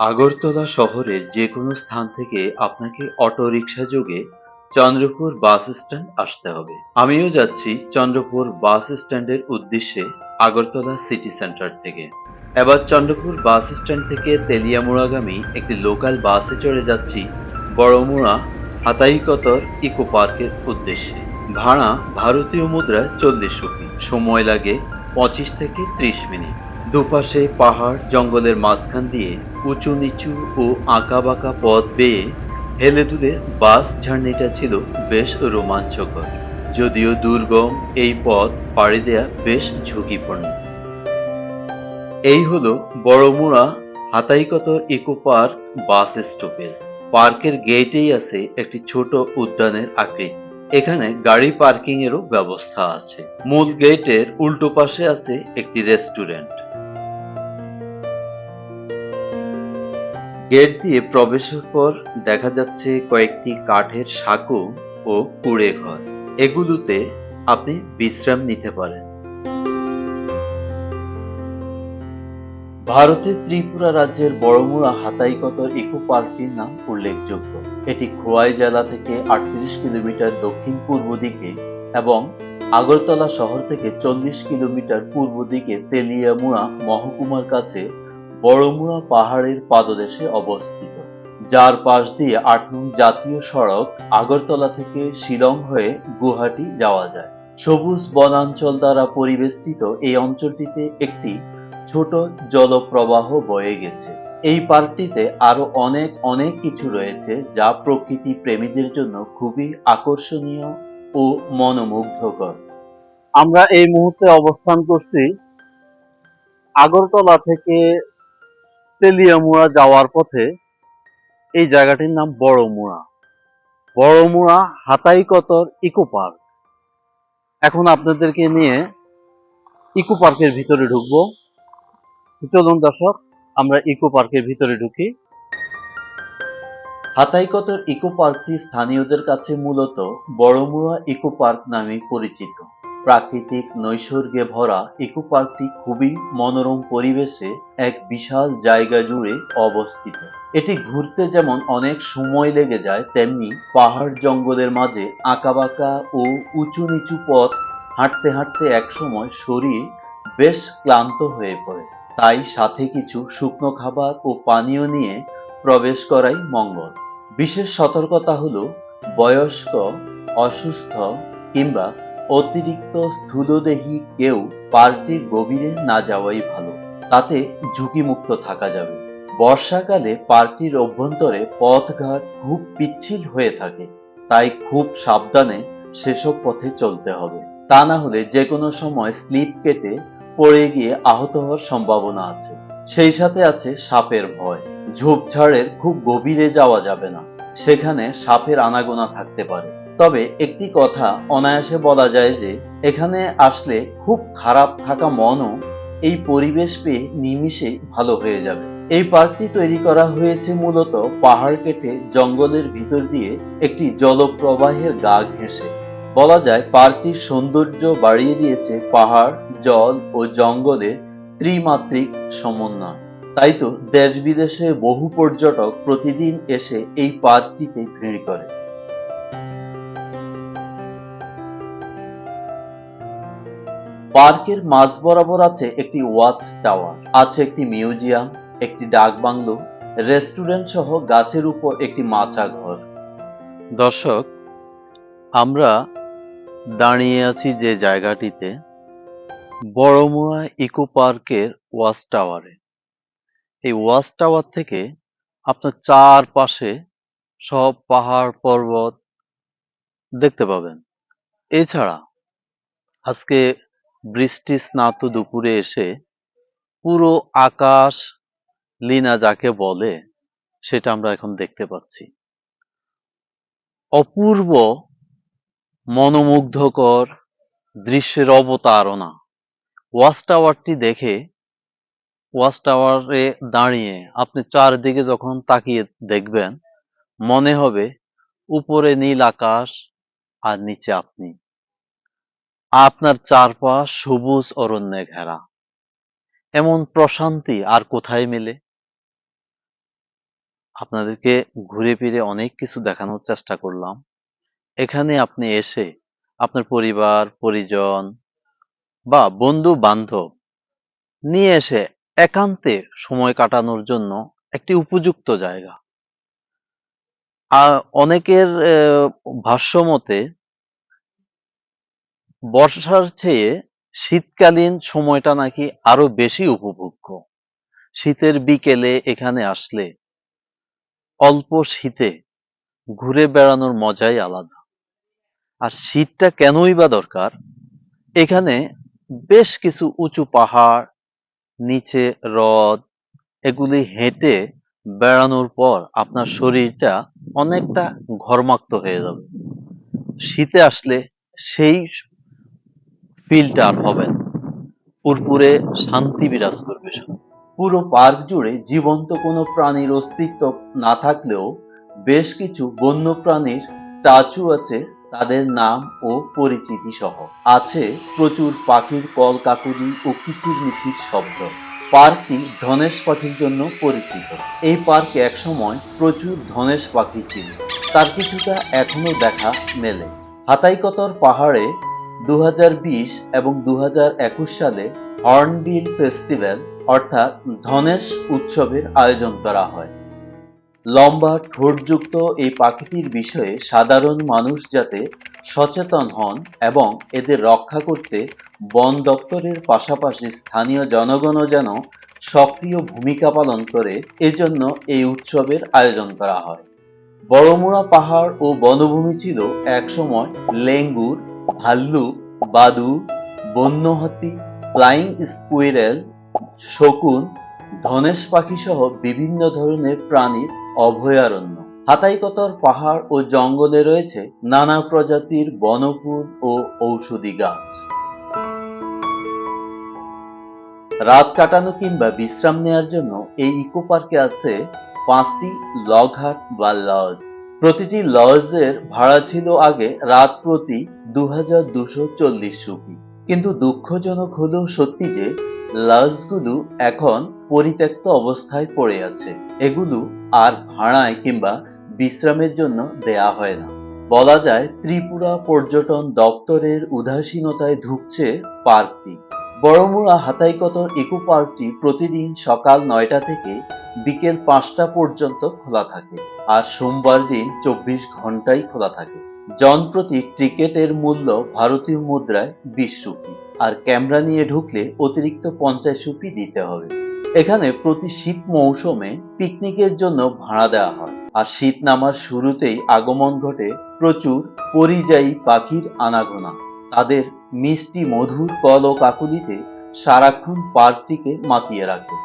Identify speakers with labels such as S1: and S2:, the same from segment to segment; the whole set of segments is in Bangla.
S1: আগরতলা শহরের যেকোনো স্থান থেকে আপনাকে অটোরিকশা যোগে চন্দ্রপুর বাস স্ট্যান্ড আসতে হবে। আমিও যাচ্ছি চন্দ্রপুর বাস স্ট্যান্ডের উদ্দেশ্যে আগরতলা সিটি সেন্টার থেকে। এবার চন্দ্রপুর বাস স্ট্যান্ড থেকে তেলিয়ামুড়াগামী একটি লোকাল বাসে চড়ে যাচ্ছি বড়মুড়া হাতাইকতর ইকো পার্কের উদ্দেশ্যে। ভাড়া ভারতীয় মুদ্রায় 40 রুপি। সময় লাগে 25 থেকে 30 মিনিট। দুপাশে পাহাড় জঙ্গলের মাঝখান দিয়ে উঁচু নিচু ও আঁকাবাঁকা পথ বেয়ে হেলে দুলে বাস জার্নিটা ছিল বেশ রোমাঞ্চকর। যদিও দুর্গম এই পথ পাড়ি দেয়া বেশ ঝুঁকিপূর্ণ। এই হলো Baramura Hataikotor eco park bus stoppage. পার্কের গেটেই আছে একটি ছোট উদ্যানের আকৃতি। এখানে গাড়ি পার্কিং এরও ব্যবস্থা আছে। মূল গেটের উল্টো পাশে আছে একটি রেস্টুরেন্ট। গেট দিয়ে প্রবেশের পর দেখা যাচ্ছে কয়েকটি কাঠের সাঁকো ও কুঁড়ে ঘর। এগুলোতে আপনি বিশ্রাম নিতে পারেন। ভারতের ত্রিপুরা রাজ্যের বড়মুড়া হাতাইকতর ইকো পার্কটির নাম উল্লেখযোগ্য। এটি খোয়াই জেলা থেকে 38 কিলোমিটার দক্ষিণ পূর্ব দিকে এবং আগরতলা শহর থেকে 40 কিলোমিটার পূর্ব দিকে তেলিয়ামুড়া মহকুমার কাছে বড়মুড়া পাহাড়ের পাদদেশে অবস্থিত, যার পাশ দিয়ে ৮ নং জাতীয় সড়ক আগরতলা থেকে শিলং হয়ে গুয়াহাটি যাওয়া যায়। সবুজ বনাঞ্চল দ্বারা পরিবেষ্টিত এই অঞ্চলটিতে একটি ছোট জলপ্রবাহ বয়ে গেছে। এই পার্কটিতে আরো অনেক কিছু রয়েছে যা প্রকৃতি প্রেমীদের জন্য খুবই আকর্ষণীয় ও মনোমুগ্ধকর। আমরা এই মুহূর্তে অবস্থান করছি আগরতলা থেকে তেলিয়ামুড়া যাওয়ার পথে। এই জায়গাটির নাম বড়মুড়া। Baramura Hataikotor eco park. এখন আপনাদেরকে নিয়ে ইকো পার্কের ভিতরে ঢুকবো। চলুন দর্শক, আমরা ইকো পার্কের ভিতরে ঢুকি। হাতাইকতর ইকো পার্কটি স্থানীয়দের কাছে মূলত বড়মুড়া ইকো পার্ক নামেই পরিচিত। প্রাকৃতিক নৈসর্গে ভরা ইকো পার্কটি খুবই মনোরম পরিবেশে এক বিশাল জায়গা জুড়ে অবস্থিত। এটি ঘুরতে যেমন অনেক সময় লেগে যায়, তেমনি পাহাড় জঙ্গলের মাঝে আঁকাবাঁকা ও উঁচু নিচু পথ হাঁটতে হাঁটতে একসময় শরীর বেশ ক্লান্ত হয়ে পড়ে। তাই সাথে কিছু শুকনো খাবার ও পানীয় নিয়ে প্রবেশ করাই মঙ্গল। বিশেষ সতর্কতা হলো বয়স্ক, অসুস্থ কিংবা অতিরিক্ত স্থূলদেহী কেউ পার্কটির গভীরে না যাওয়াই ভালো। তাতে ঝুঁকিমুক্ত থাকা যাবে। বর্ষাকালে পার্কটির অভ্যন্তরে পথঘাট খুব পিচ্ছিল হয়ে থাকে, তাই খুব সাবধানে সেসব পথে চলতে হবে। তা না হলে যে কোনো সময় স্লিপ কেটে পড়ে গিয়ে আহত হওয়ার সম্ভাবনা আছে। সেই সাথে আছে সাপের ভয়। ঝোপঝাড়ের খুব গভীরে যাওয়া যাবে না, সেখানে সাপের আনাগোনা থাকতে পারে। তবে একটি কথা অনায়াসে বলা যায় যে এখানে আসলে খুব খারাপ থাকা মনও এই পরিবেশ পেয়ে নিমিষেই ভালো হয়ে যাবে। এই পার্কটি তৈরি করা হয়েছে মূলত পাহাড় কেটে জঙ্গলের ভিতর দিয়ে একটি জলপ্রবাহের গা ঘেঁষে। বলা যায় পার্কটির সৌন্দর্য বাড়িয়ে দিয়েছে পাহাড়, জল ও জঙ্গলের ত্রিমাত্রিক সমন্বয়। তাই তো দেশ বিদেশে বহু পর্যটক প্রতিদিন এসে এই পার্কটিতে ভিড় করে। পার্কের মাঝ বরাবর আছে একটি ওয়াচ টাওয়ার, আছে একটি মিউজিয়াম, একটি ডাক বাংলো, রেস্টুরেন্ট সহ গাছের উপর একটি মাচা ঘর। দর্শক, আমরা দাঁড়িয়ে আছি যে জায়গাটিতে, বড়মুড়া ইকো পার্কের ওয়াচ টাওয়ারে। এই ওয়াচ টাওয়ার থেকে আপনার চারপাশে সব পাহাড় পর্বত দেখতে পাবেন। এছাড়া আজকে বৃষ্টি স্নাত দুপুরে এসে পুরো আকাশ লীনা যাকে বলে সেটা আমরা এখন দেখতে পাচ্ছি। অপূর্ব মনোমুগ্ধকর দৃশ্যের অবতারণা। ওয়াচ টাওয়ারটি দেখে, ওয়াচ টাওয়ারে দাঁড়িয়ে আপনি চারদিকে যখন তাকিয়ে দেখবেন, মনে হবে উপরে নীল আকাশ আর নিচে আপনি। আপনার চারপাশ সবুজ অরণ্যে ঘেরা। এমন প্রশান্তি আর কোথায় মেলে? আপনাদেরকে ঘুরে ফিরে অনেক কিছু দেখানোর চেষ্টা করলাম। এখানে আপনি এসে আপনার পরিবার পরিজন বা বন্ধু বান্ধব নিয়ে এসে একান্তে সময় কাটানোর জন্য একটি উপযুক্ত জায়গা। অনেকের ভাষ্যমতে বর্ষার চেয়ে শীতকালীন সময়টা নাকি আরো বেশি উপভোগ্য। শীতের বিকেলে এখানে আসলে অল্প শীতে ঘুরে বেড়ানোর মজাই আলাদা। আর শীতটা কেনই বা দরকার? এখানে বেশ কিছু উঁচু পাহাড়, নিচে হ্রদ, এগুলি হেঁটে বেড়ানোর পর আপনার শরীরটা অনেকটা ঘর্মাক্ত হয়ে যাবে। শীতে আসলে সেই ফিলটা আর হবে না। পুরপুরে শান্তি বিরাজ করবে শুধু। পুরো পার্ক জুড়ে জীবন্ত কোনো প্রাণীর অস্তিত্ব না থাকলেও বেশ কিছু বন্য প্রাণীর স্ট্যাচু আছে, তাদের নাম ও পরিচিতি সহ। আছে প্রচুর পাখির কলকাকলি ও কিচিরমিচির শব্দ। পার্কটি ধনেশ পাখির জন্য পরিচিত। এই পার্কে একসময় প্রচুর ধনেশ পাখি ছিল, তার কিছুটা এখনো দেখা মেলে। হাতাইকতর পাহাড়ে 2020 এবং 2021 সালে হর্নবিল ফেস্টিভ্যাল অর্থাৎ ধনেশ উৎসবের আয়োজন করা হয়। লম্বা ঠোঁটযুক্ত এই পাখিটির বিষয়ে সাধারণ মানুষ যাতে সচেতন হন এবং এদের রক্ষা করতে বন দপ্তরের পাশাপাশি স্থানীয় জনগণও যেন সক্রিয় ভূমিকা পালন করে, এজন্য এই উৎসবের আয়োজন করা হয়। বড়মুড়া পাহাড় ও বনভূমি ছিল একসময় লেঙ্গুর, ভাল্লুক, বাদুড়, বন্য হাতি, ফ্লাইং স্কুইরেল, শকুন, ধনেশ পাখি সহ বিভিন্ন ধরনের প্রাণীর অভয়ারণ্য। হাতাইকতর পাহাড় ও জঙ্গলে রয়েছে নানা প্রজাতির বনফুল ও ঔষধি গাছ। রাত কাটানো কিংবা বিশ্রাম নেওয়ার জন্য এই ইকো পার্কে আছে 5টি লগহাট বা লজ। প্রতিটি লজের ভাড়া ছিল আগে রাত প্রতি 2240 রুপি। কিন্তু দুঃখজনক হলেও সত্যি যে লজগুলো এখন পরিত্যক্ত অবস্থায় পড়ে আছে। এগুলো আর ভাড়ায় কিংবা বিশ্রামের জন্য দেয়া হয় না। বলা যায় ত্রিপুরা পর্যটন দপ্তরের উদাসীনতায় ধুঁকছে পার্কটি। বড়মুড়া হাতাইকতর ইকো পার্কটি প্রতিদিন সকাল 9টা থেকে বিকেল 5টা পর্যন্ত খোলা থাকে, আর সোমবার দিন 24 ঘন্টাই খোলা থাকে। জনপ্রতি টিকেটের মূল্য ভারতীয় মুদ্রায় 20 রুপি, আর ক্যামেরা নিয়ে ঢুকলে অতিরিক্ত 50 রুপি দিতে হবে। এখানে প্রতি শীত মৌসুমে পিকনিকের জন্য ভাড়া দেওয়া হয়, আর শীত নামার শুরুতেই আগমন ঘটে প্রচুর পরিযায়ী পাখির আনাগোনা। তাদের মিষ্টি মধুর কল ও কাকুলিতে সারাক্ষণ পার্কটিকে মাতিয়ে রাখে।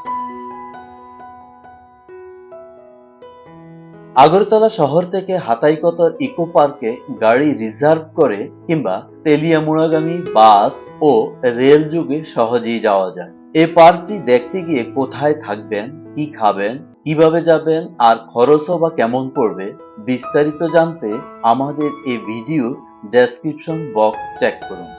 S1: আগরতলা শহর থেকে হাতাইকতর ইকো পার্কে গাড়ি রিজার্ভ করে কিংবা তেলিয়ামুড়াগামী বাস ও রেল যোগে সহজেই যাওয়া যায়। এই পার্কটি দেখতে গিয়ে কোথায় থাকবেন, কি খাবেন, কিভাবে যাবেন আর খরচও বা কেমন পড়বে, বিস্তারিত জানতে আমাদের এই ভিডিও ডেসক্রিপশন বক্স চেক করুন।